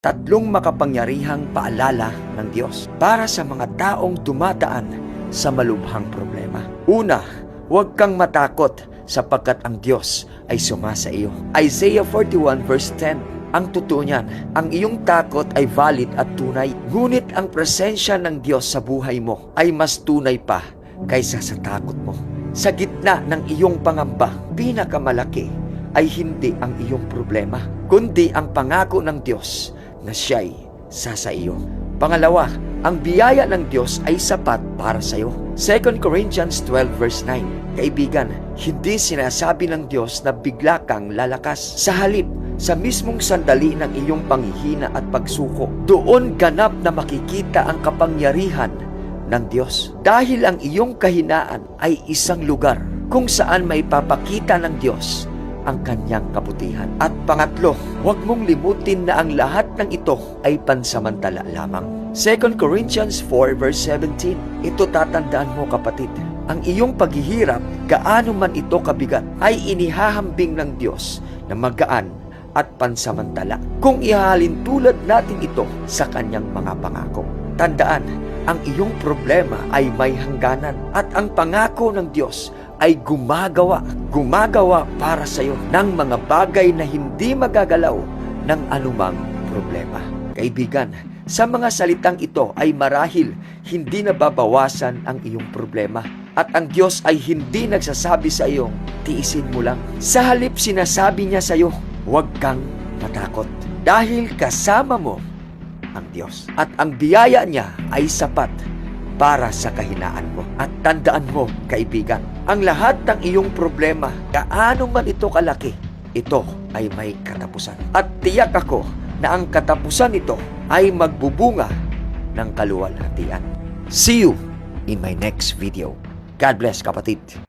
Tatlong makapangyarihang paalala ng Diyos para sa mga taong dumadaan sa malubhang problema. Una, huwag kang matakot sapagkat ang Diyos ay sumasa iyo. Isaiah 41 verse 10. Ang totoo niyan, ang iyong takot ay valid at tunay. Ngunit ang presensya ng Diyos sa buhay mo ay mas tunay pa kaysa sa takot mo. Sa gitna ng iyong pangamba, pinakamalaki ay hindi ang iyong problema, kundi ang pangako ng Diyos na siya'y sasa iyo. Pangalawa, ang biyaya ng Diyos ay sapat para sa iyo. 2 Corinthians 12 verse 9. Kaibigan, hindi sinasabi ng Diyos na bigla kang lalakas. Sa halip, sa mismong sandali ng iyong panghihina at pagsuko, doon ganap na makikita ang kapangyarihan ng Diyos. Dahil ang iyong kahinaan ay isang lugar kung saan may papakita ng Diyos ang kanyang kabutihan. At pangatlo, huwag mong limutin na ang lahat ng ito ay pansamantala lamang. 2 Corinthians 4 verse 17. Ito tatandaan mo, kapatid. Ang iyong paghihirap, gaano man ito kabigat, ay inihahambing ng Diyos na magaan at pansamantala kung ihahalin tulad natin ito sa kanyang mga pangako. Tandaan, ang iyong problema ay may hangganan at ang pangako ng Diyos ay gumagawa para sa iyo ng mga bagay na hindi magagalaw ng anumang problema. Kaibigan, sa mga salitang ito ay marahil hindi nababawasan ang iyong problema at ang Diyos ay hindi nagsasabi sa iyo, tiisin mo lang. Sa halip, sinasabi niya sa iyo, huwag kang matakot dahil kasama mo ang Diyos at ang biyaya niya ay sapat para sa kahinaan mo. At tandaan mo, kaibigan, ang lahat ng iyong problema, gaano man ito kalaki, ito ay may katapusan. At tiyak ako na ang katapusan nito ay magbubunga ng kaluwalhatian. See you in my next video. God bless, kapatid.